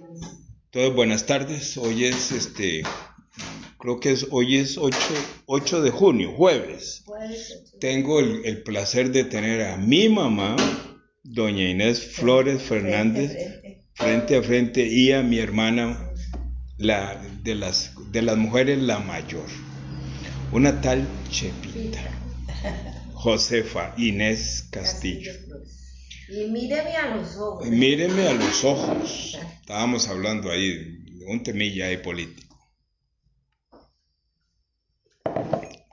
Entonces, buenas tardes. Hoy es creo que hoy es 8 de junio, jueves. Tengo el placer de tener a mi mamá, doña Inés Flores Fernández, frente a frente, y a mi hermana, de las mujeres, la mayor, una tal Chepita, Josefa Inés Castillo. Y míreme a los ojos. Míreme a los ojos. Estábamos hablando ahí de un temilla ahí político.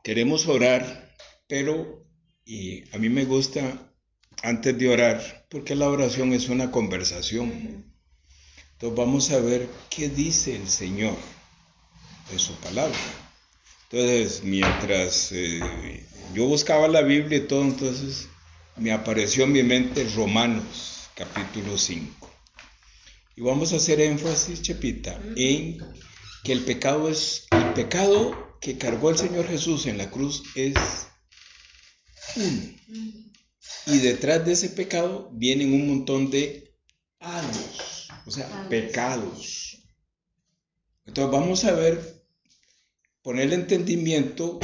Queremos orar, pero a mí me gusta antes de orar, porque la oración es una conversación. Entonces vamos a ver qué dice el Señor de su palabra. Entonces, mientras yo buscaba la Biblia y todo, entonces me apareció en mi mente Romanos, capítulo 5. Y vamos a hacer énfasis, Chepita, en que el pecado que cargó el Señor Jesús en la cruz es uno. Y detrás de ese pecado vienen un montón de años, o sea, pecados. Entonces vamos a ver, poner el entendimiento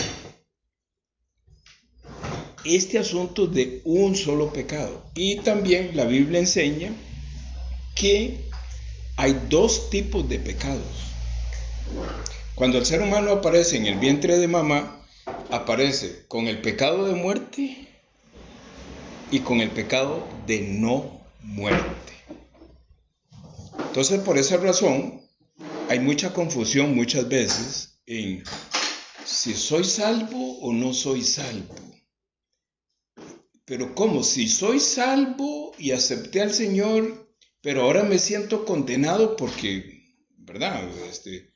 este asunto de un solo pecado. Y también la Biblia enseña que hay dos tipos de pecados. Cuando el ser humano aparece en el vientre de mamá, aparece con el pecado de muerte y con el pecado de no muerte. Entonces, por esa razón, hay mucha confusión muchas veces en si soy salvo o no soy salvo. Pero ¿cómo? Si soy salvo y acepté al Señor, pero ahora me siento condenado porque, ¿verdad?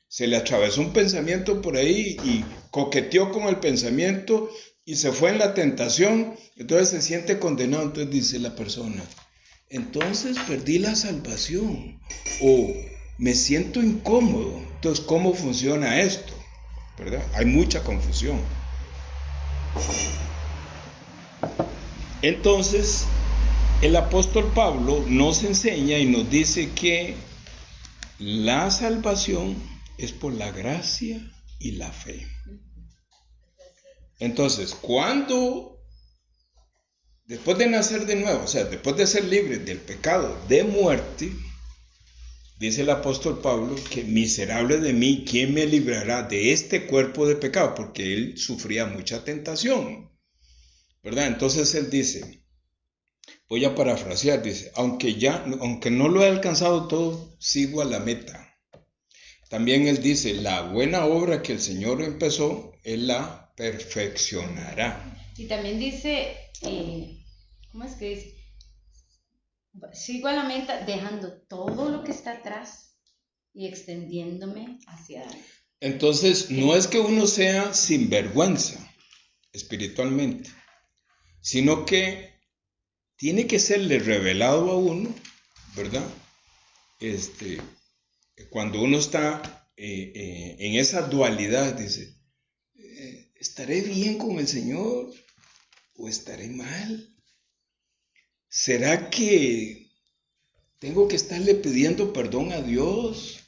Se le atravesó un pensamiento por ahí y coqueteó con el pensamiento y se fue en la tentación, entonces se siente condenado. Entonces dice la persona, entonces perdí la salvación o me siento incómodo. Entonces, ¿cómo funciona esto? ¿Verdad? Hay mucha confusión. Entonces, el apóstol Pablo nos enseña y nos dice que la salvación es por la gracia y la fe. Entonces, después de nacer de nuevo, o sea, después de ser libres del pecado de muerte, dice el apóstol Pablo que miserable de mí, ¿quién me librará de este cuerpo de pecado? Porque él sufría mucha tentación, ¿verdad? Entonces él dice, voy a parafrasear, dice, aunque no lo he alcanzado todo, sigo a la meta. También él dice, la buena obra que el Señor empezó, él la perfeccionará. Y también dice, ¿cómo es que dice? Sigo a la meta dejando todo lo que está atrás y extendiéndome hacia adelante. Entonces, no es que uno sea sinvergüenza espiritualmente, sino que tiene que serle revelado a uno, ¿verdad? Cuando uno está en esa dualidad, dice, ¿estaré bien con el Señor o estaré mal? ¿Será que tengo que estarle pidiendo perdón a Dios?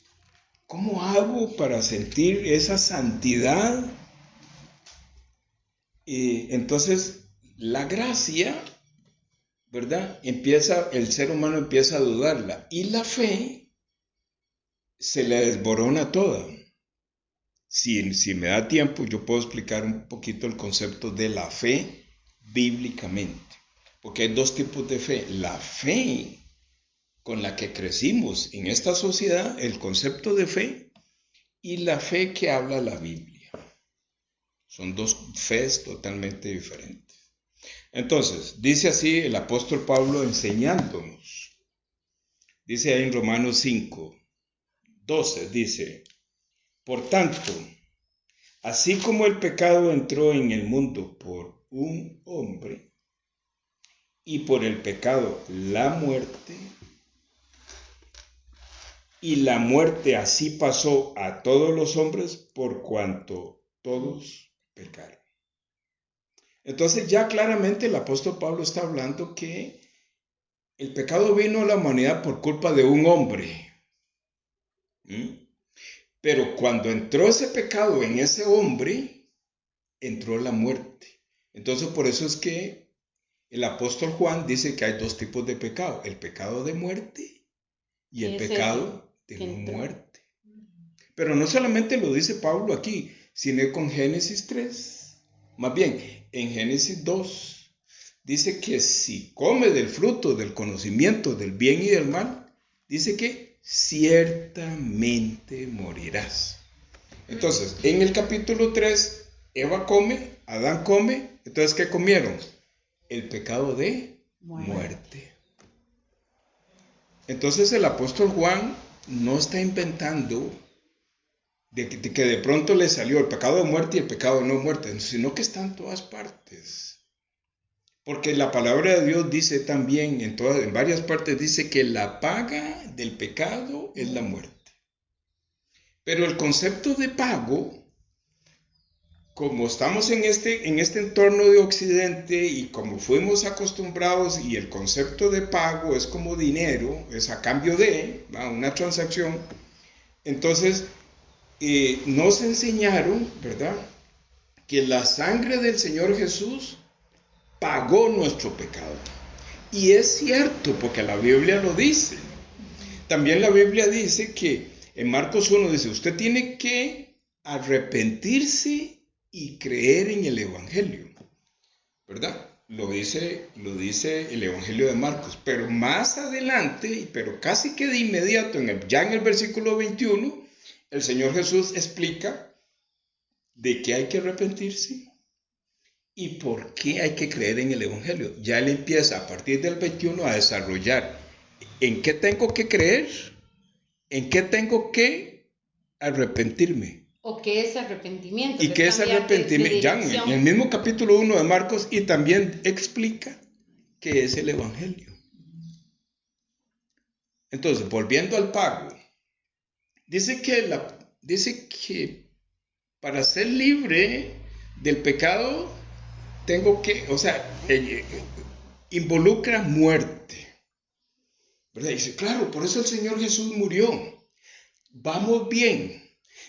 ¿Cómo hago para sentir esa santidad? Entonces, la gracia, ¿verdad? El ser humano empieza a dudarla y la fe se le desborona toda. Si me da tiempo, yo puedo explicar un poquito el concepto de la fe bíblicamente, porque hay dos tipos de fe. La fe con la que crecimos en esta sociedad, el concepto de fe, y la fe que habla la Biblia. Son dos fees totalmente diferentes. Entonces, dice así el apóstol Pablo enseñándonos. Dice ahí en Romanos 5, 12, dice, por tanto, así como el pecado entró en el mundo por un hombre, y por el pecado la muerte, y la muerte así pasó a todos los hombres por cuanto todos pecaron. Entonces ya claramente el apóstol Pablo está hablando que el pecado vino a la humanidad por culpa de un hombre, Pero cuando entró ese pecado en ese hombre, entró la muerte. Entonces por eso es que el apóstol Juan dice que hay dos tipos de pecado, el pecado de muerte y el pecado de no muerte. Pero no solamente lo dice Pablo aquí, sino con Génesis 3. Más bien, en Génesis 2 dice que si come del fruto del conocimiento del bien y del mal, dice que ciertamente morirás. Entonces, en el capítulo 3, Eva come, Adán come, entonces ¿qué comieron? El pecado de muerte. Entonces el apóstol Juan no está inventando de que de pronto le salió el pecado de muerte y el pecado de no muerte, sino que está en todas partes. Porque la palabra de Dios dice también, en varias partes dice que la paga del pecado es la muerte. Pero el concepto de pago, como estamos en este entorno de Occidente y como fuimos acostumbrados y el concepto de pago es como dinero, es a cambio de una transacción, entonces nos enseñaron, ¿verdad?, que la sangre del Señor Jesús pagó nuestro pecado. Y es cierto, porque la Biblia lo dice. También la Biblia dice que en Marcos 1 dice, usted tiene que arrepentirse y creer en el Evangelio, ¿verdad? Lo dice el Evangelio de Marcos. Pero más adelante, pero casi que de inmediato, ya en el versículo 21, el Señor Jesús explica de qué hay que arrepentirse y por qué hay que creer en el Evangelio. Ya él empieza a partir del 21 a desarrollar en qué tengo que creer, en qué tengo que arrepentirme. ¿O qué es arrepentimiento? ¿Y qué es arrepentimiento? Ya en el mismo capítulo 1 de Marcos, y también explica qué es el Evangelio. Entonces, volviendo al pago, dice que para ser libre del pecado tengo que, involucra muerte, ¿verdad? Dice, claro, por eso el Señor Jesús murió. Vamos bien,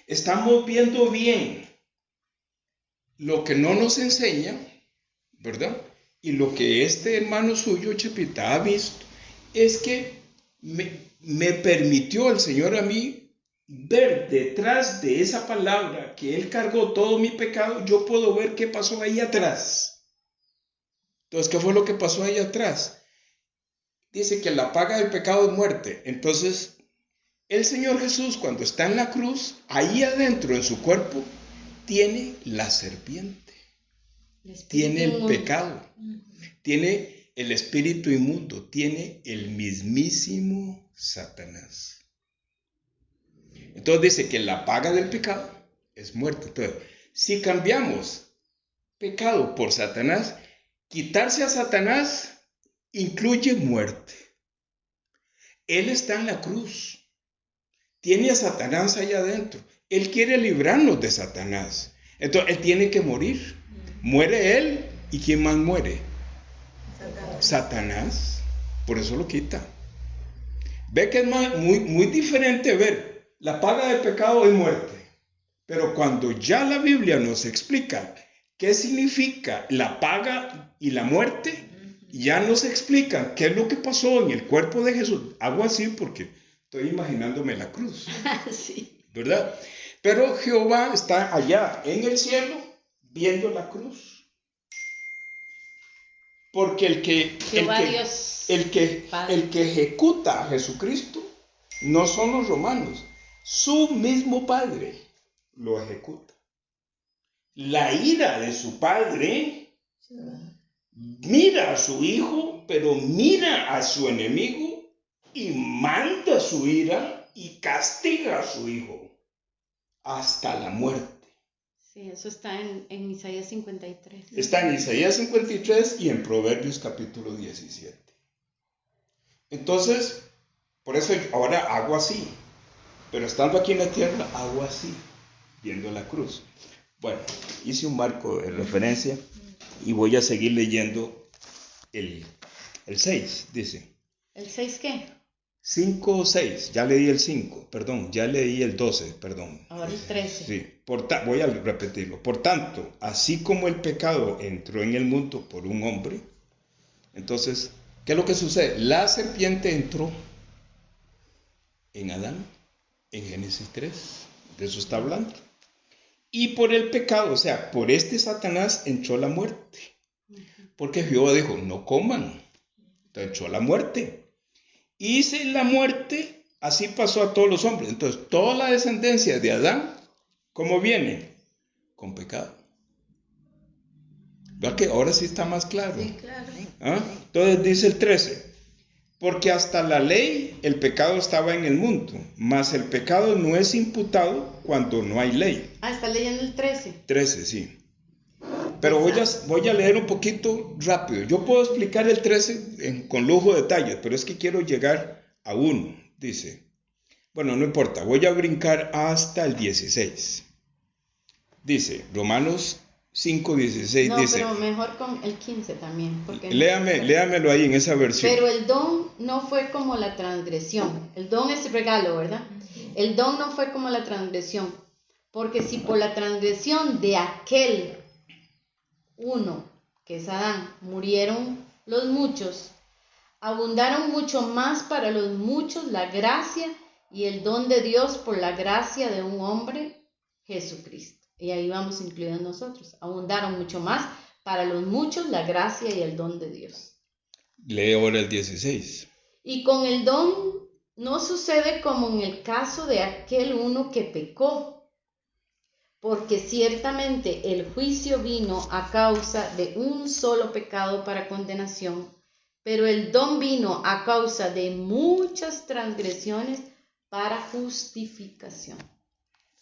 estamos viendo bien lo que no nos enseña, ¿verdad? Y lo que este hermano suyo, Chepita, ha visto, es que me permitió el Señor a mí ver detrás de esa palabra que Él cargó todo mi pecado, yo puedo ver qué pasó ahí atrás. Entonces, ¿qué fue lo que pasó ahí atrás? Dice que la paga del pecado es muerte. Entonces, el Señor Jesús, cuando está en la cruz, ahí adentro en su cuerpo, tiene la serpiente, tiene el pecado, tiene el espíritu inmundo, tiene el mismísimo Satanás. Entonces dice que la paga del pecado es muerte. Entonces, si cambiamos pecado por Satanás, quitarse a Satanás incluye muerte. Él está en la cruz, tiene a Satanás allá adentro. Él quiere librarnos de Satanás. Entonces, él tiene que morir. Muere él, ¿y quién más muere? Satanás. Por eso lo quita. Ve que es muy diferente ver la paga del pecado es muerte. Pero cuando ya la Biblia nos explica qué significa la paga y la muerte, ya nos explican qué es lo que pasó en el cuerpo de Jesús. Hago así porque estoy imaginándome la cruz. Sí. ¿Verdad? Pero Jehová está allá en el cielo viendo la cruz. Porque el que ejecuta a Jesucristo no son los romanos, su mismo Padre lo ejecuta. La ira de su Padre mira a su Hijo, pero mira a su enemigo y manda su ira y castiga a su Hijo hasta la muerte. Sí, eso está en Isaías 53. Está en Isaías 53 y en Proverbios capítulo 17. Entonces, por eso ahora hago así. Pero estando aquí en la tierra, hago así, viendo la cruz. Bueno, hice un marco de referencia y voy a seguir leyendo el 6, dice. ¿El 6 qué? 5 o 6, ya leí el 5, perdón, ya leí el 12, perdón. Ahora el 13. Sí, voy a repetirlo. Por tanto, así como el pecado entró en el mundo por un hombre, entonces, ¿qué es lo que sucede? La serpiente entró en Adán, en Génesis 3, de eso está hablando. Y por el pecado, o sea, por este Satanás entró la muerte. Porque Jehová dijo, no coman, entonces entró la muerte. Y si la muerte, así pasó a todos los hombres. Entonces, toda la descendencia de Adán, ¿cómo viene? Con pecado. ¿Verdad que ahora sí está más claro? Sí, claro. ¿Ah? Entonces dice el 13, porque hasta la ley el pecado estaba en el mundo, mas el pecado no es imputado cuando no hay ley. Ah, está leyendo el 13. 13, sí. Pero voy a leer un poquito rápido. Yo puedo explicar el 13 con lujo de detalles, pero es que quiero llegar a uno. Dice, bueno, no importa, voy a brincar hasta el 16. Dice, Romanos 5:16 No, dice, pero mejor con el 15 también. Porque léamelo ahí en esa versión. Pero el don no fue como la transgresión. El don es regalo, ¿verdad? El don no fue como la transgresión. Porque si por la transgresión de aquel uno, que es Adán, murieron los muchos, abundaron mucho más para los muchos la gracia y el don de Dios por la gracia de un hombre, Jesucristo. Y ahí vamos incluidos nosotros. Abundaron mucho más para los muchos la gracia y el don de Dios. Lee ahora el 16. Y con el don no sucede como en el caso de aquel uno que pecó, porque ciertamente el juicio vino a causa de un solo pecado para condenación, pero el don vino a causa de muchas transgresiones para justificación.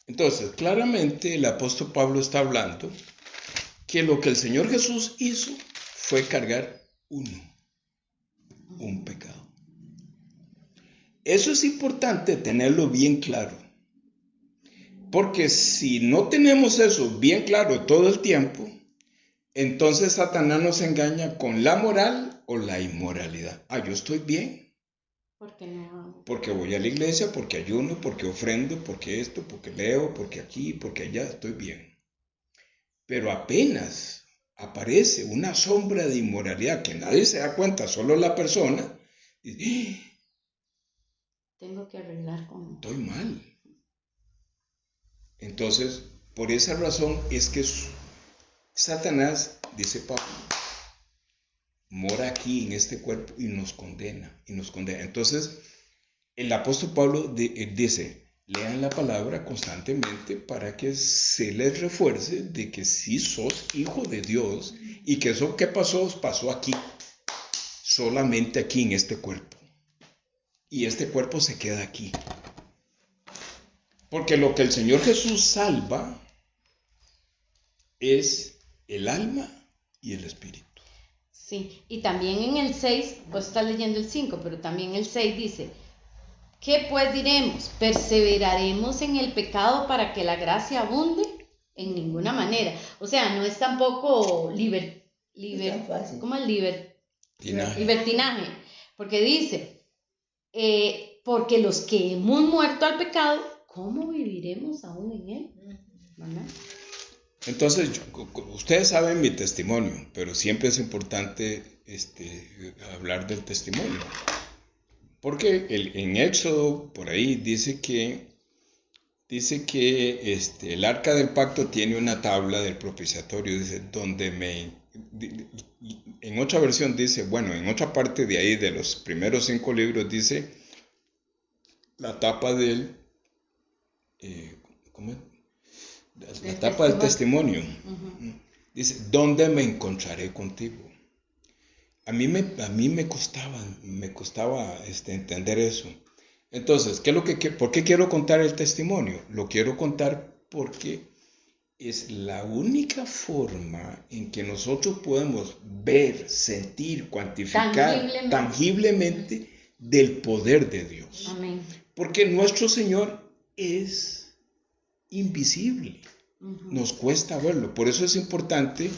Entonces, claramente el apóstol Pablo está hablando que lo que el Señor Jesús hizo fue cargar un pecado. Eso es importante tenerlo bien claro. Porque si no tenemos eso bien claro todo el tiempo, entonces Satanás nos engaña con la moral o la inmoralidad. Ah, yo estoy bien. ¿Por qué no hago? Porque voy a la iglesia, porque ayuno, porque ofrendo, porque esto, porque leo, porque aquí, porque allá, estoy bien. Pero apenas aparece una sombra de inmoralidad que nadie se da cuenta, solo la persona, dice, tengo que arreglar con... Estoy mal. Entonces, por esa razón es que Satanás, dice Pablo, mora aquí en este cuerpo y nos condena, Entonces, el apóstol Pablo dice, lean la palabra constantemente para que se les refuerce de que sí sos hijo de Dios y que eso que pasó aquí, solamente aquí en este cuerpo. Y este cuerpo se queda aquí. Porque lo que el Señor Jesús salva es el alma y el espíritu. Sí, y también en el 6, vos estás leyendo el 5, pero también el 6 dice, ¿qué pues diremos? ¿Perseveraremos en el pecado para que la gracia abunde? En ninguna manera. O sea, no es tampoco ¿cómo es libertinaje? Porque dice, porque los que hemos muerto al pecado, ¿cómo viviremos aún en él? ¿Verdad? Entonces, ustedes saben mi testimonio, pero siempre es importante hablar del testimonio. Porque en Éxodo, por ahí, dice que el arca del pacto tiene una tabla del propiciatorio, dice, en otra versión dice, bueno, en otra parte de ahí, de los primeros 5 libros, dice, la tapa del, ¿cómo es? La tapa del testimonio. Uh-huh. Dice, ¿dónde me encontraré contigo? A mí me costaba entender eso. Entonces, ¿por qué quiero contar el testimonio? Lo quiero contar porque es la única forma en que nosotros podemos ver, sentir, cuantificar tangiblemente del poder de Dios. Amén. Porque nuestro Señor es invisible. Uh-huh. Nos cuesta verlo. Por eso es importante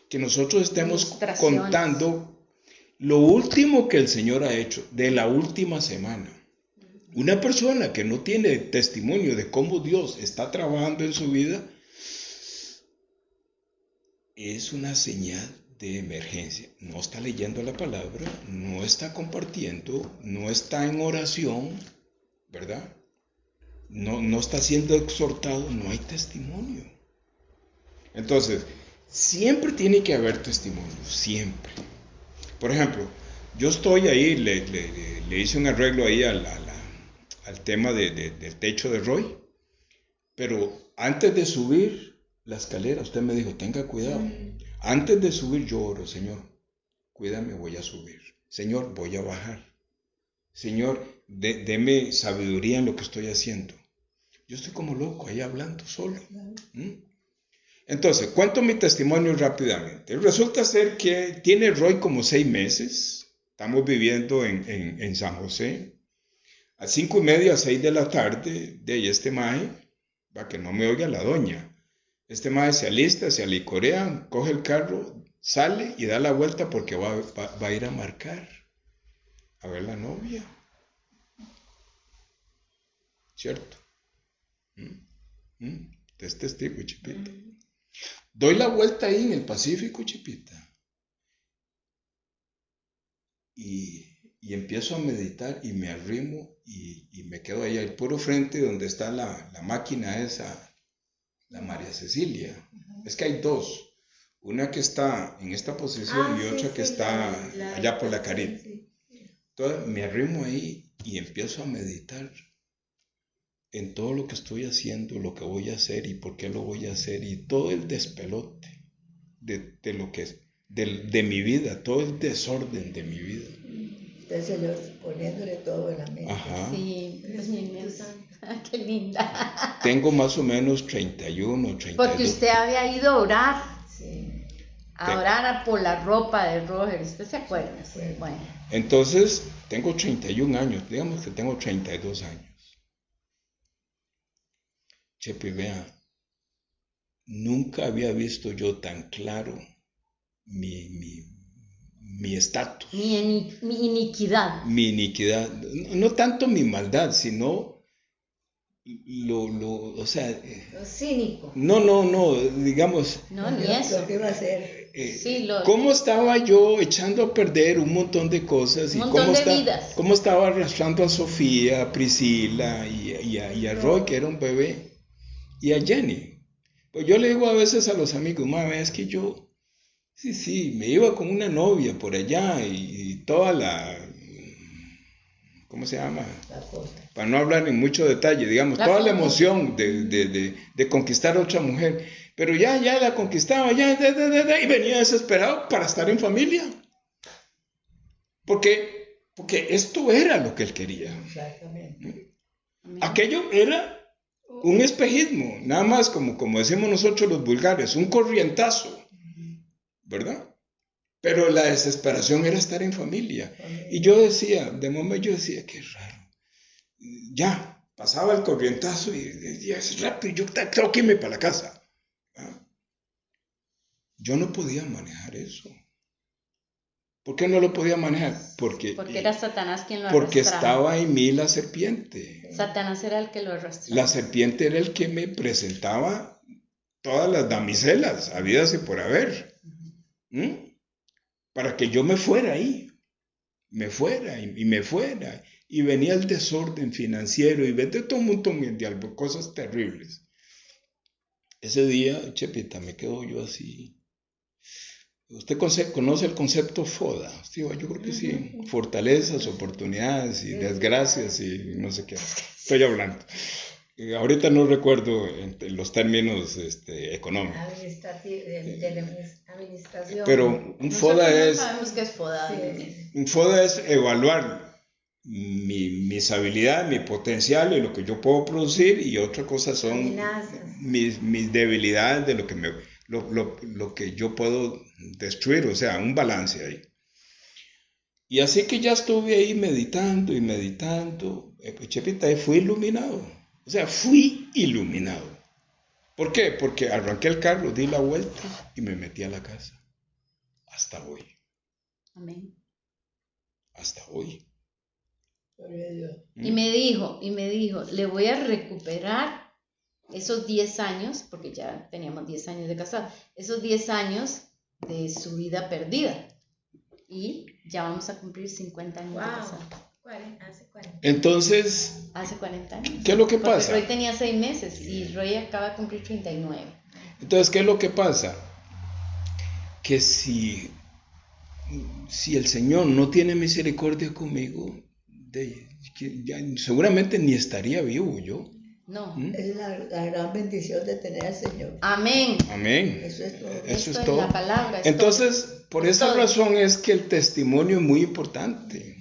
que nosotros estemos contando lo último que el Señor ha hecho de la última semana. Una persona que no tiene testimonio de cómo Dios está trabajando en su vida es una señal de emergencia. No está leyendo la palabra, no está compartiendo, no está en oración, ¿verdad? No está siendo exhortado, no hay testimonio. Entonces, siempre tiene que haber testimonio, siempre. Por ejemplo, yo estoy ahí, le hice un arreglo ahí al tema del techo de Roy, pero antes de subir la escalera, usted me dijo, tenga cuidado. Antes de subir yo oro, Señor, cuídame, voy a subir. Señor, voy a bajar. Señor, deme sabiduría en lo que estoy haciendo. Yo estoy como loco ahí hablando solo. Entonces, cuento mi testimonio rápidamente. Resulta ser que tiene Roy como 6 meses. Estamos viviendo en San José. A 5:30, 6 de la tarde, de ahí este maje, para que no me oiga la doña. Este maje se alista, se alicorea, coge el carro, sale y da la vuelta porque va a ir a marcar. A ver la novia. ¿Cierto? Es testigo, Chipita. Doy la vuelta ahí en el Pacífico, Chipita. Y empiezo a meditar y me arrimo y me quedo ahí al puro frente donde está la máquina esa, la María Cecilia. Es que hay dos. Una que está en esta posición y otra que está allá por la Caribe. Sí. Entonces me arrimo ahí y empiezo a meditar en todo lo que estoy haciendo, lo que voy a hacer y por qué lo voy a hacer y todo el despelote de lo que es, de mi vida, todo el desorden de mi vida. Usted, Señor, poniéndole todo en la mente. Ajá. Sí, qué linda. Tengo más o menos 31, 32. Porque usted había ido a orar. Sí. A orar por la ropa de Roger, ¿usted se acuerda? Sí. Bueno. Entonces, tengo 31 años, digamos que tengo 32 años. Chepe, vea, nunca había visto yo tan claro mi estatus. Mi iniquidad. Mi iniquidad. No tanto mi maldad, sino o sea... Lo cínico. No, digamos... No, ni eso. Lo que iba a hacer. Sí, cómo estaba yo echando a perder un montón de cosas. Un montón de vidas. Cómo estaba arrastrando a Sofía, a Priscila y a Roy, que era un bebé, y a Jenny. Pues yo le digo a veces a los amigos, mami, es que yo, sí, me iba con una novia por allá y toda la... ¿Cómo se llama? La cosa. Para no hablar en mucho detalle, digamos, toda la emoción de conquistar a otra mujer. Pero ya la conquistaba, y venía desesperado para estar en familia. Porque esto era lo que él quería. Exactamente. Aquello era un espejismo, nada más como decimos nosotros los vulgares, un corrientazo, ¿verdad? Pero la desesperación era estar en familia. Y yo decía, de momento yo decía, qué raro. Ya, pasaba el corrientazo y decía, es rápido, yo tengo que irme para la casa. ¿Ah? Yo no podía manejar eso. ¿Por qué no lo podía manejar? Porque era Satanás quien lo porque arrastraba. Estaba en mí la serpiente. Satanás era el que lo arrastraba. La serpiente era el que me presentaba todas las damiselas, habidas y por haber. Para que yo me fuera ahí. Me fuera. Y venía el desorden financiero y vete todo un montón de cosas terribles. Ese día, Chepita, me quedo yo así. ¿Usted conoce el concepto FODA? Sí, yo creo que sí. Fortalezas, oportunidades y desgracias y no sé qué. Estoy hablando. Ahorita no recuerdo los términos económicos. Administración. Pero un FODA no sabemos qué es FODA. Sí. Un FODA es evaluar mis habilidades, mi potencial y lo que yo puedo producir, y otra cosa son mis debilidades de lo que yo puedo destruir, o sea, un balance ahí. Y así que ya estuve ahí meditando, pues, Chepita, fui iluminado. O sea, fui iluminado. ¿Por qué? Porque arranqué el carro, di la vuelta y me metí a la casa. Hasta hoy. Amén. Hasta hoy. Gloria a Dios. Y me dijo, le voy a recuperar esos 10 años, porque ya teníamos 10 años de casado, esos 10 años de su vida perdida. Y ya vamos a cumplir 50 años de casado. Hace 40. Entonces, Hace 40 años. ¿qué es lo que Porque pasa? Roy tenía 6 meses y Roy acaba de cumplir 39. Entonces, ¿qué es lo que pasa? Que si el Señor no tiene misericordia conmigo, seguramente ni estaría vivo yo. No. Es la gran bendición de tener al Señor. Amén. Amén. Eso es todo. Eso Esto es todo. la palabra. Entonces, por Es esa todo. razón es que el testimonio es muy importante.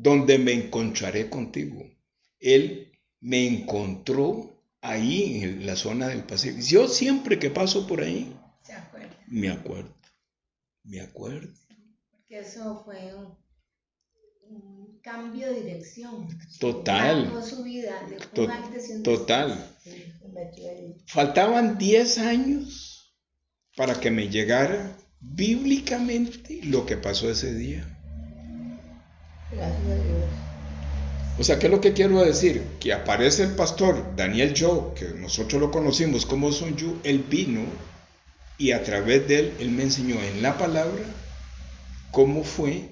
Donde me encontraré contigo. Él me encontró ahí en la zona del Pacífico. Yo siempre que paso por ahí, ¿Se acuerda? me acuerdo. Porque eso fue un cambio de dirección. Total. Marcó su vida de un antes y un Total. después. Sí, se metió ahí. Faltaban 10 años para que me llegara bíblicamente lo que pasó ese día. Gracias a Dios. O sea, ¿qué es lo que quiero decir? Que aparece el pastor Daniel Joe, que nosotros lo conocimos como Son Yu, él vino y a través de él, él me enseñó en la palabra cómo fue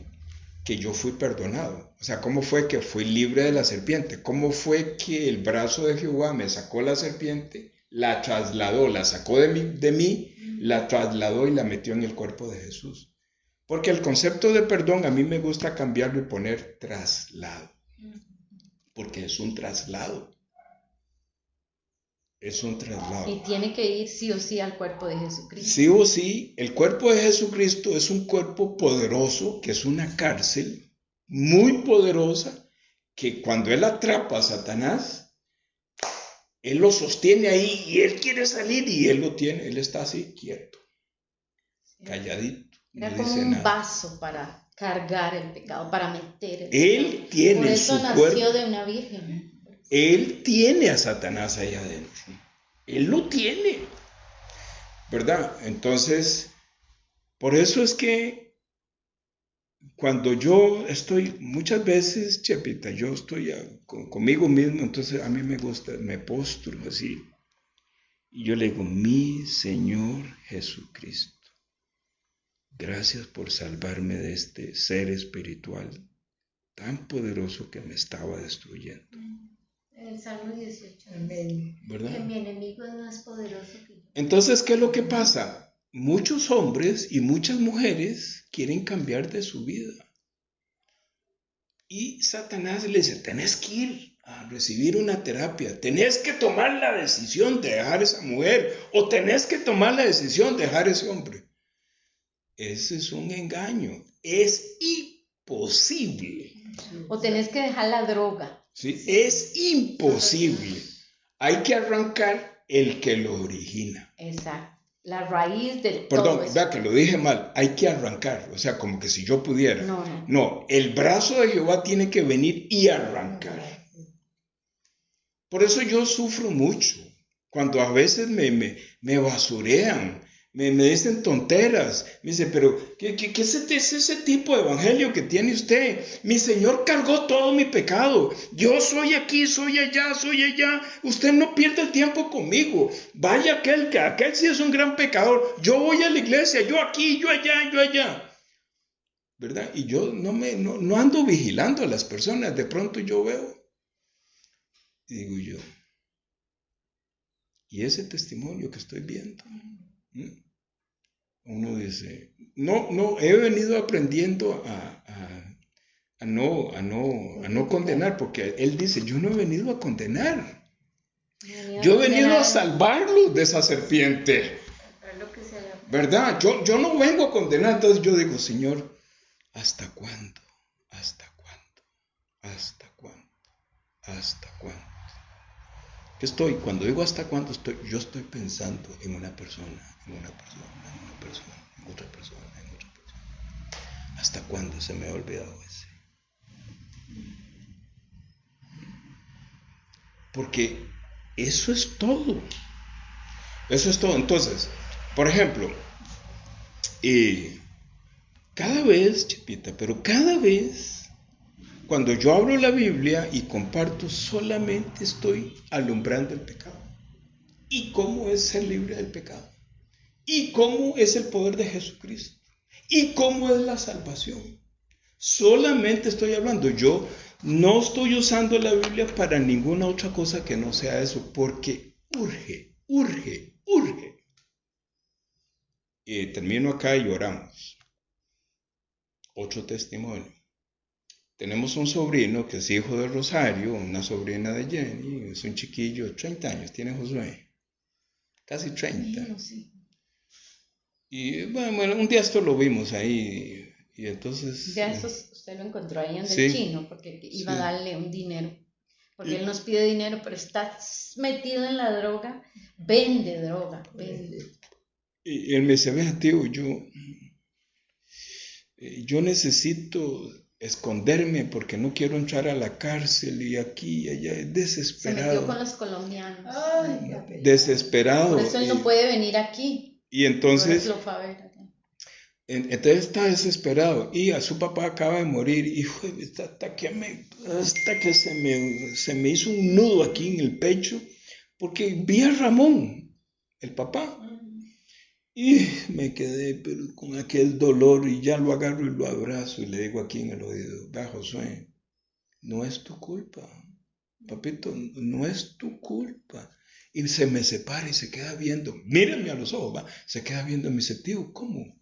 que yo fui perdonado. O sea, cómo fue que fui libre de la serpiente. Cómo fue que el brazo de Jehová me sacó la serpiente, la trasladó, la sacó de mí, la trasladó y la metió en el cuerpo de Jesús. Porque el concepto de perdón a mí me gusta cambiarlo y poner traslado. Porque es un traslado. Es un traslado. Y tiene que ir sí o sí al cuerpo de Jesucristo. Sí o sí, el cuerpo de Jesucristo es un cuerpo poderoso, que es una cárcel muy poderosa, que cuando él atrapa a Satanás, él lo sostiene ahí y él quiere salir y él lo tiene, él está así quieto, calladito. Era No como dice un nada. vaso para cargar el pecado, para meter el Él pecado. tiene Por eso su nació cuerpo. de una virgen. Él tiene a Satanás ahí adentro. Él lo tiene. ¿Verdad? Entonces, por eso es que cuando yo estoy, muchas veces, Chepita, yo estoy conmigo mismo, entonces a mí me gusta, me postro así. Y yo le digo, mi Señor Jesucristo, gracias por salvarme de este ser espiritual tan poderoso que me estaba destruyendo. En el Salmo 18. Amén. ¿Verdad? Que mi enemigo es más poderoso que yo. Entonces, ¿qué es lo que pasa? Muchos hombres y muchas mujeres quieren cambiar de su vida. Y Satanás le dice, tenés que ir a recibir una terapia, tenés que tomar la decisión de dejar esa mujer o tenés que tomar la decisión de dejar ese hombre. Ese es un engaño, es imposible. O tenés que dejar la droga. ¿Sí? Es imposible. Hay que arrancar el que lo origina. Exacto. La raíz de Perdón, todo eso. vea que lo dije mal, hay que arrancar, o sea, como que si yo pudiera. No. El brazo de Jehová tiene que venir y arrancar. Por eso yo sufro mucho, cuando a veces me basurean, me dicen tonteras, me dicen, pero ¿qué es ese tipo de evangelio que tiene usted? Mi Señor cargó todo mi pecado, yo soy aquí, soy allá, usted no pierde el tiempo conmigo, vaya aquel sí es un gran pecador, yo voy a la iglesia, yo aquí, yo allá, ¿verdad? Y yo no ando vigilando a las personas, de pronto yo veo, y digo yo, ¿y ese testimonio que estoy viendo? Uno dice, no, he venido aprendiendo a no condenar, porque él dice, yo no he venido a condenar, yo he venido a salvarlo de esa serpiente, ¿verdad? Yo no vengo a condenar, entonces yo digo, Señor, ¿hasta cuándo? ¿Hasta cuándo? ¿Hasta cuándo? ¿Hasta cuándo? Cuando digo hasta cuándo yo estoy pensando en una persona, en otra persona. ¿Hasta cuándo se me ha olvidado ese? Porque eso es todo. Eso es todo. Entonces, por ejemplo, cada vez, Chepita, pero cada vez cuando yo abro la Biblia y comparto, solamente estoy alumbrando el pecado. ¿Y cómo es ser libre del pecado? ¿Y cómo es el poder de Jesucristo? ¿Y cómo es la salvación? Solamente estoy hablando. Yo no estoy usando la Biblia para ninguna otra cosa que no sea eso, porque urge. Termino acá y oramos. Otro testimonio. Tenemos un sobrino que es hijo de Rosario, una sobrina de Jenny, es un chiquillo, 30 años tiene Josué, casi 30. No, sí. Y bueno, un día esto lo vimos ahí, y entonces... Ya eso usted lo encontró ahí en sí, el chino, porque iba a darle un dinero. Porque él nos pide dinero, pero está metido en la droga, vende droga, vende. Y él me dice, vea tío, yo necesito esconderme porque no quiero entrar a la cárcel y aquí y allá, es desesperado. Se metió con los colombianos. Ay, desesperado. Por eso él no puede venir aquí. Y entonces, Lo fue a ver allá. Entonces está desesperado y a su papá acaba de morir y hasta que se me hizo un nudo aquí en el pecho porque vi a Ramón, el papá, y me quedé pero con aquel dolor y ya lo agarro y lo abrazo y le digo aquí en el oído, va Josué, no es tu culpa, papito, no es tu culpa. Y se me separa y se queda viendo, mírenme a los ojos, va, se queda viendo y me dice, tío, ¿cómo?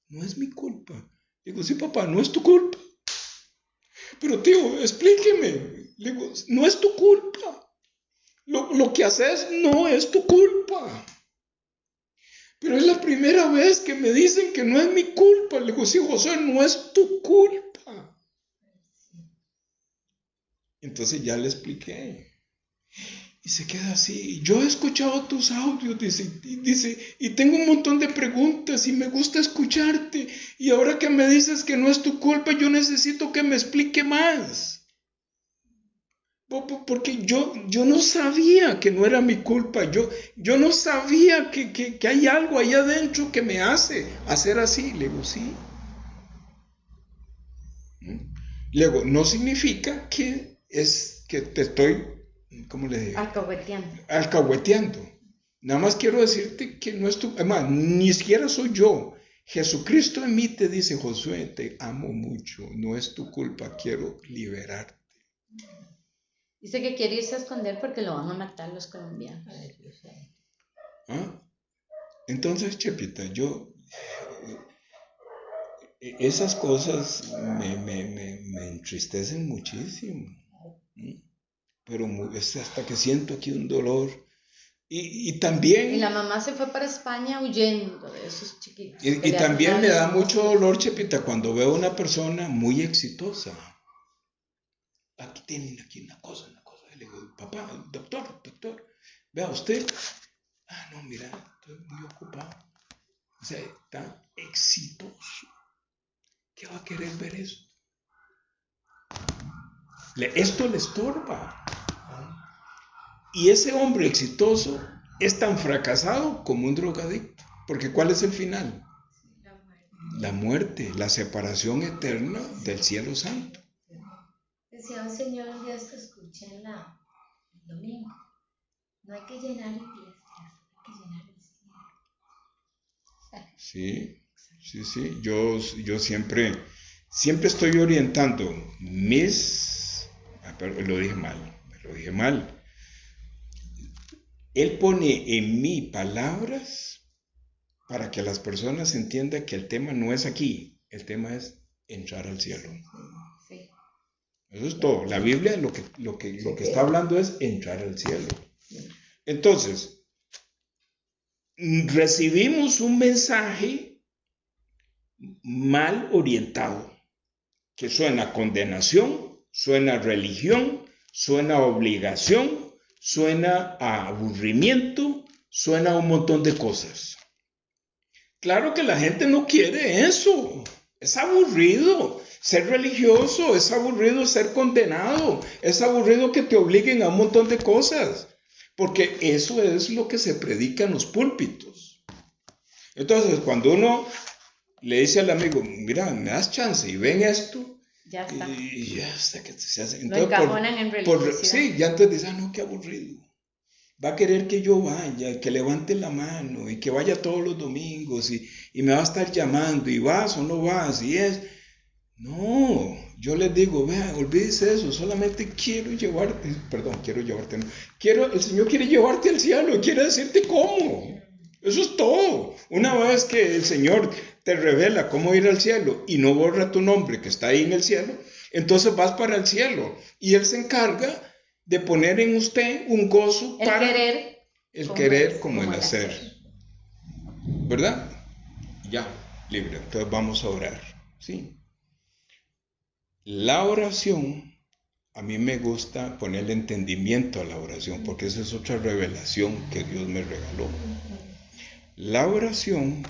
No es mi culpa. Digo, sí, papá, no es tu culpa. Pero tío, explíqueme. Digo, no es tu culpa. Lo que haces no es tu culpa. Pero es la primera vez que me dicen que no es mi culpa. Le digo, sí, José, no es tu culpa. Entonces ya le expliqué. Y se queda así. Yo he escuchado tus audios, dice, y tengo un montón de preguntas y me gusta escucharte. Y ahora que me dices que no es tu culpa, yo necesito que me explique más. Porque yo no sabía que no era mi culpa. Yo no sabía que hay algo ahí adentro que me hace hacer así. Le digo, sí. Luego, no significa que te estoy... ¿Cómo le digo? Alcahueteando. Nada más quiero decirte que no es tu... Además, ni siquiera soy yo. Jesucristo en mí te dice, Josué, te amo mucho. No es tu culpa, quiero liberarte. Dice que quiere irse a esconder porque lo van a matar los colombianos. ¿Ah? Entonces, Chepita, esas cosas me entristecen muchísimo. Pero hasta que siento aquí un dolor. Y también... Y la mamá se fue para España huyendo de esos chiquitos. Y también me da mucho dolor, Chepita, cuando veo a una persona muy exitosa. Aquí tienen una cosa. Le digo, papá, doctor, vea usted. No, mira, estoy muy ocupado. O sea, está exitoso. ¿Qué va a querer ver eso? Esto le estorba. Y ese hombre exitoso es tan fracasado como un drogadicto. Porque ¿cuál es el final? La muerte, la separación eterna del cielo santo. Decía un señor un día que escuché en el domingo, no hay que llenar iglesias, hay que llenar el cielo. Sí, yo siempre estoy orientando lo dije mal. Él pone en mí palabras para que las personas entiendan que el tema no es aquí, el tema es entrar al cielo. Sí. Eso es todo. La Biblia lo que está hablando es entrar al cielo. Entonces, recibimos un mensaje mal orientado, que suena a condenación, suena a religión, suena a obligación, suena a aburrimiento, suena a un montón de cosas. Claro que la gente no quiere eso. Es aburrido ser religioso, es aburrido ser condenado, es aburrido que te obliguen a un montón de cosas, porque eso es lo que se predica en los púlpitos. Entonces, cuando uno le dice al amigo, mira, me das chance y ven esto, Ya está. Y hasta que se hace. Lo encajonan en religiosidad. Sí, ya entonces dicen, no, qué aburrido. Va a querer que yo vaya, que levante la mano y que vaya todos los domingos y me va a estar llamando y vas o no vas y es. No, yo les digo, vean, olvídese eso, solamente quiero llevarte, no, el Señor quiere llevarte al cielo, quiere decirte cómo. Eso es todo. Una vez que el Señor te revela cómo ir al cielo y no borra tu nombre que está ahí en el cielo, entonces vas para el cielo y Él se encarga de poner en usted un gozo para el querer como el hacer. ¿Verdad? Ya, libre. Entonces vamos a orar. Sí. La oración, a mí me gusta ponerle entendimiento a la oración, porque esa es otra revelación que Dios me regaló. La oración,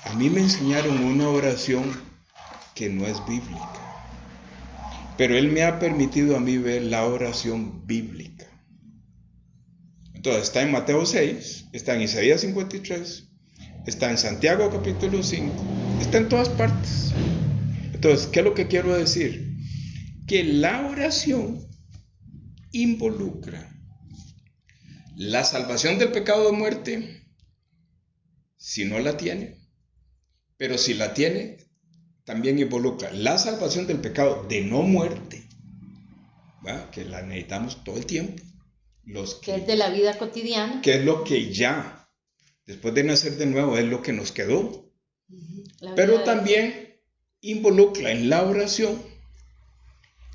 a mí me enseñaron una oración que no es bíblica, pero Él me ha permitido a mí ver la oración bíblica. Entonces está en Mateo 6, está en Isaías 53, está en Santiago capítulo 5, está en todas partes. Entonces, ¿qué es lo que quiero decir? Que la oración involucra la salvación del pecado de muerte, si no la tiene, pero si la tiene, también involucra la salvación del pecado de no muerte, ¿va? Que la necesitamos todo el tiempo. Que es de la vida cotidiana. Que es lo que ya, después de nacer de nuevo, es lo que nos quedó. Pero también involucra en la oración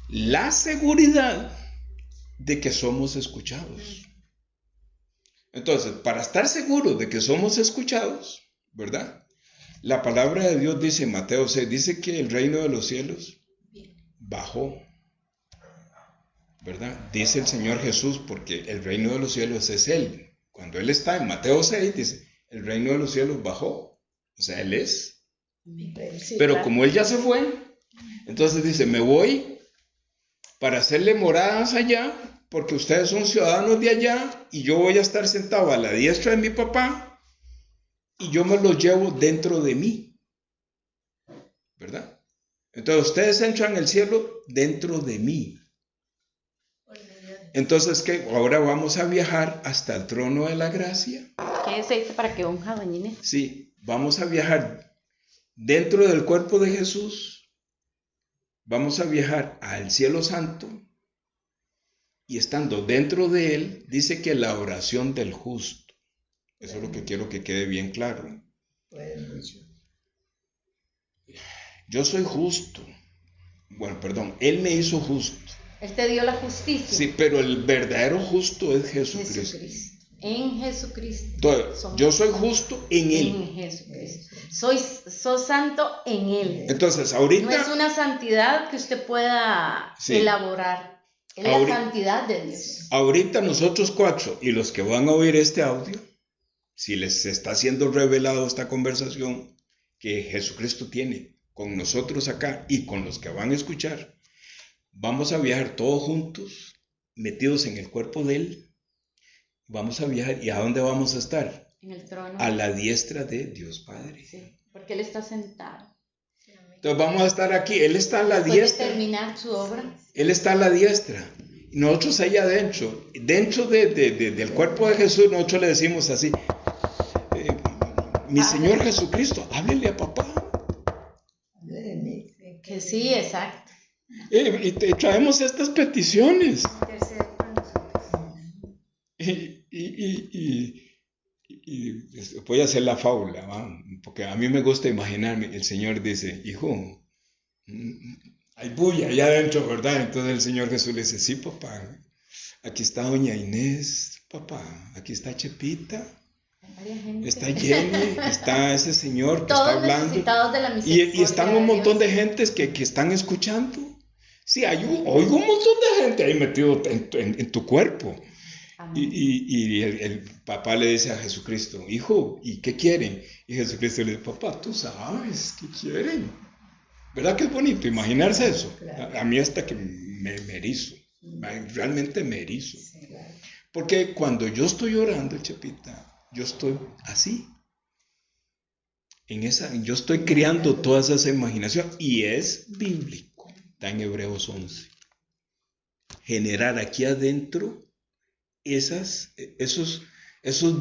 la seguridad de que somos escuchados. Entonces, para estar seguros de que somos escuchados, ¿verdad? La palabra de Dios dice en Mateo 6, dice que el reino de los cielos bajó, ¿verdad? Dice el Señor Jesús, porque el reino de los cielos es Él. Cuando Él está en Mateo 6, dice, el reino de los cielos bajó. O sea, Él es. Sí, pero claro, como Él ya se fue, entonces dice, me voy para hacerle moradas allá, porque ustedes son ciudadanos de allá, y yo voy a estar sentado a la diestra de mi papá, y yo me los llevo dentro de mí, ¿verdad? Entonces ustedes entran al cielo dentro de mí. Entonces, ¿qué? Ahora vamos a viajar hasta el trono de la gracia. ¿Qué es esto para que unja, doña Inés? Sí, vamos a viajar dentro del cuerpo de Jesús. Vamos a viajar al cielo santo. Y estando dentro de él, dice que la oración del justo. Eso es lo que quiero que quede bien claro. Yo soy justo. Bueno, perdón, Él me hizo justo. Él te dio la justicia. Sí, pero el verdadero justo es Jesucristo. En Jesucristo. Entonces, yo soy justo en Él. En Jesucristo. Sos santo en Él. Entonces, ahorita... No es una santidad que usted pueda elaborar. Es la santidad de Dios. Ahorita nosotros cuatro y los que van a oír este audio, si les está siendo revelado esta conversación que Jesucristo tiene con nosotros acá y con los que van a escuchar, vamos a viajar todos juntos, metidos en el cuerpo de Él. Vamos a viajar. ¿Y a dónde vamos a estar? En el trono. A la diestra de Dios Padre. Sí, porque Él está sentado. Entonces vamos a estar aquí. Él está a la diestra. Puede terminar su obra. Él está a la diestra. Y nosotros ahí adentro, dentro del cuerpo de Jesús, nosotros le decimos así, mi Señor Jesucristo, háblele a papá. Que sí, exacto. Y traemos estas peticiones. Y voy a hacer la fábula, ¿va? Porque a mí me gusta imaginarme. El Señor dice, hijo, hay bulla allá adentro, ¿verdad? Entonces el Señor Jesús le dice, sí, papá, aquí está doña Inés, papá, aquí está Chepita, está Jenny, está ese señor que todos está hablando. Necesitados de la misericordia y están un montón de de gentes que están escuchando. Sí, oigo un montón de gente ahí metido en tu cuerpo. Y el papá le dice a Jesucristo, hijo, ¿y qué quieren? Y Jesucristo le dice, papá, tú sabes qué quieren. ¿Verdad que es bonito imaginarse eso? Claro. A mí hasta que me erizo, realmente me erizo. Sí, claro. Porque cuando yo estoy orando, Chepita, yo estoy así. Yo estoy creando toda esa imaginación y es bíblico. está en Hebreos 11. Generar aquí adentro esos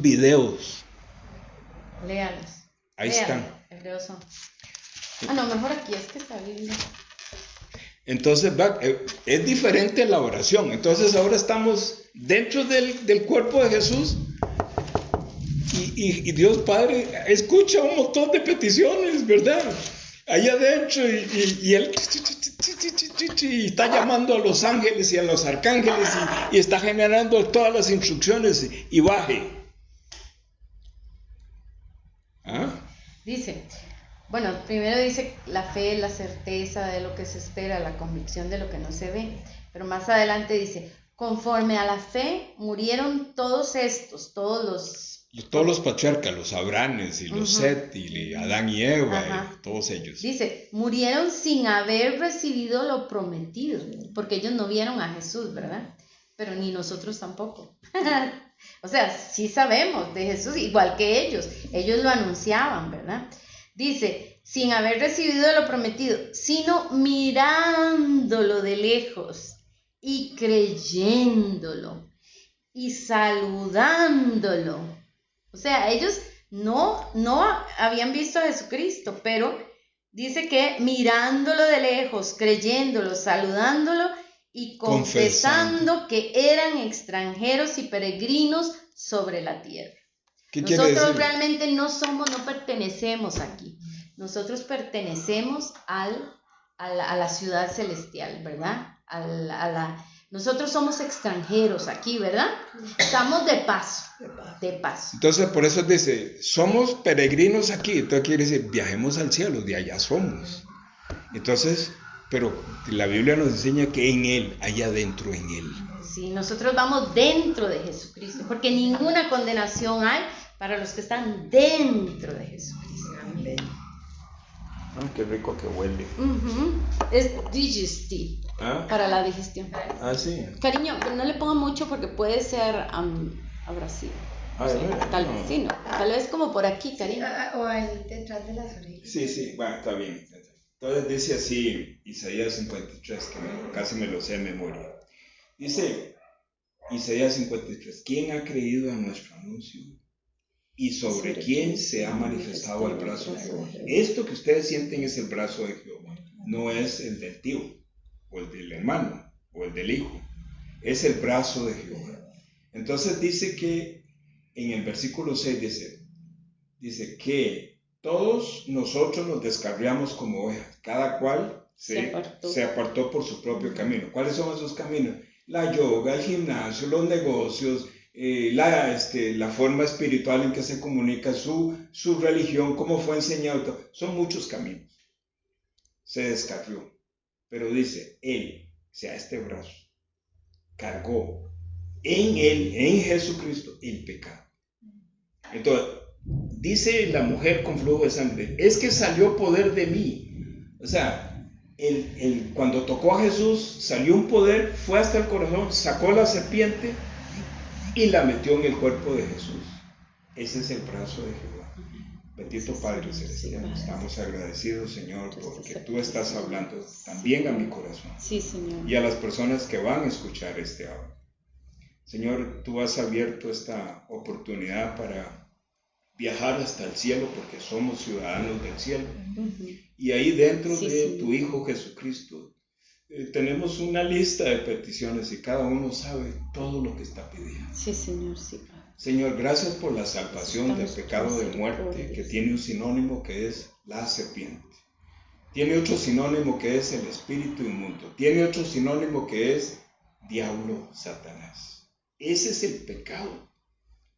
videos. Léalos. Ahí Léalos, están. Hebreos 11. No, mejor aquí, es que está Biblia. Entonces, es diferente la oración. Entonces ahora estamos dentro del cuerpo de Jesús y Dios Padre escucha un montón de peticiones, ¿verdad? Ahí adentro y Él y está llamando a los ángeles y a los arcángeles y está generando todas las instrucciones y baje. ¿Ah? Dice, bueno, primero dice la fe, la certeza de lo que se espera, la convicción de lo que no se ve. Pero más adelante dice, conforme a la fe murieron todos los patriarcas, los Abranes y los Set y Adán y Eva, y todos ellos. Dice, murieron sin haber recibido lo prometido, porque ellos no vieron a Jesús, ¿verdad? Pero ni nosotros tampoco. O sea, sí sabemos de Jesús, igual que ellos lo anunciaban, ¿verdad? Dice, sin haber recibido lo prometido, sino mirándolo de lejos y creyéndolo y saludándolo. O sea, ellos no habían visto a Jesucristo, pero dice que mirándolo de lejos, creyéndolo, saludándolo y confesando que eran extranjeros y peregrinos sobre la tierra. Nosotros realmente no pertenecemos aquí. Nosotros pertenecemos a la ciudad celestial, ¿verdad? Nosotros somos extranjeros aquí, ¿verdad? Estamos de paso. Entonces, por eso dice, somos peregrinos aquí. Entonces quiere decir, viajemos al cielo, de allá somos. Entonces, pero la Biblia nos enseña que en Él, allá adentro en Él. Sí, nosotros vamos dentro de Jesucristo, porque ninguna condenación hay para los que están dentro de Jesucristo. Amén. Qué rico que huele. Es digestive, para la digestión. Sí. Cariño, pero no le ponga mucho porque puede ser abrasivo. Tal vez sí, ¿no? Tal vez como por aquí, cariño. O ahí detrás de las orejas. Sí, bueno, está bien. Entonces dice así, Isaías 53, que casi me lo sé de memoria. Dice, Isaías 53, ¿quién ha creído a nuestro anuncio? ¿Y sobre quién se ha manifestado el brazo de Jehová? Esto que ustedes sienten es el brazo de Jehová, no es el del tío, o el del hermano, o el del hijo. Es el brazo de Jehová. Entonces dice que en el versículo 6 dice que todos nosotros nos descarriamos como ovejas, cada cual se apartó por su propio camino. ¿Cuáles son esos caminos? La yoga, el gimnasio, los negocios, la forma espiritual en que se comunica, su religión, cómo fue enseñado. Son muchos caminos. Se descarrió. Pero dice, Él, o sea, este brazo, cargó en Él, en Jesucristo, el pecado. Entonces, dice la mujer con flujo de sangre, es que salió poder de mí. O sea, cuando tocó a Jesús, salió un poder, fue hasta el corazón, sacó la serpiente y la metió en el cuerpo de Jesús. Ese es el brazo de Jehová. Bendito Padre Celestial, estamos agradecidos, Señor, porque tú estás hablando también a mi corazón. Sí, Señor. Y a las personas que van a escuchar este audio. Señor, tú has abierto esta oportunidad para viajar hasta el cielo porque somos ciudadanos del cielo. Y ahí dentro de tu Hijo Jesucristo tenemos una lista de peticiones y cada uno sabe todo lo que está pidiendo. Sí, Señor, sí. Señor, gracias por la salvación del pecado de muerte, que tiene un sinónimo que es la serpiente. Tiene otro sinónimo que es el espíritu inmundo. Tiene otro sinónimo que es diablo, Satanás. Ese es el pecado.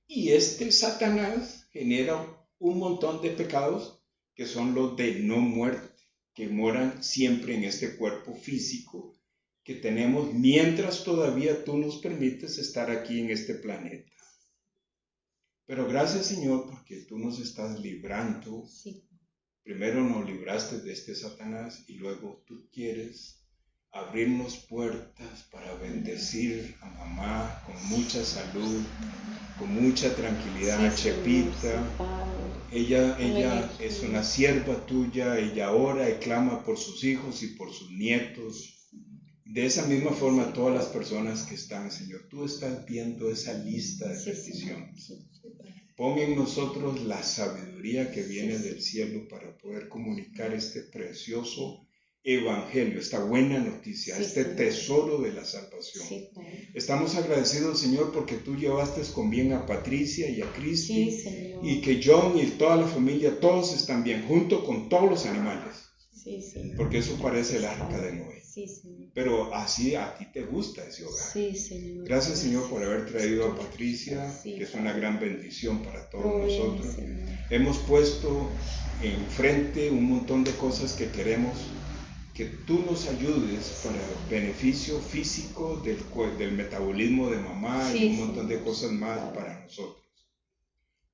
Y este Satanás genera un montón de pecados que son los de no muerte, que moran siempre en este cuerpo físico que tenemos mientras todavía tú nos permites estar aquí en este planeta. Pero gracias, Señor, porque tú nos estás librando. Sí. Primero nos libraste de este Satanás y luego tú quieres abrirnos puertas para bendecir a mamá con mucha salud, con mucha tranquilidad, Chepita, ella es una sierva tuya, ella ora y clama por sus hijos y por sus nietos. De esa misma forma, todas las personas que están, Señor, tú estás viendo esa lista de peticiones. Pon en nosotros la sabiduría que viene del cielo para poder comunicar este precioso evangelio, esta buena noticia, este tesoro de la salvación. Estamos agradecidos, Señor, porque tú llevaste con bien a Patricia y a Cristi, y que John y toda la familia, todos están bien, junto con todos los animales. Porque eso parece el arca de Noé. Pero así a ti te gusta ese hogar. Gracias, Señor, por haber traído a Patricia, que es una gran bendición para todos nosotros. Hemos puesto enfrente un montón de cosas que queremos que tú nos ayudes para el beneficio físico del metabolismo de mamá y un montón de cosas más para nosotros.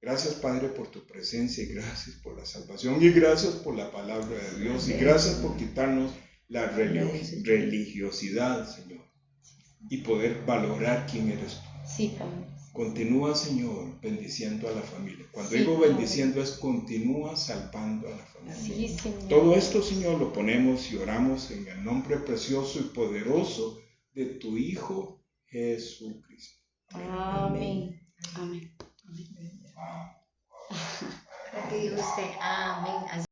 Gracias, Padre, por tu presencia y gracias por la salvación y gracias por la palabra de Dios y gracias por quitarnos la religiosidad, Señor, y poder valorar quién eres tú. Continúa, Señor, bendiciendo a la familia. Cuando digo bendiciendo es continúa salvando a la familia. Todo esto, Señor, lo ponemos y oramos en el nombre precioso y poderoso de tu Hijo Jesucristo. Amén. Amén. ¿Qué dijo usted? Amén.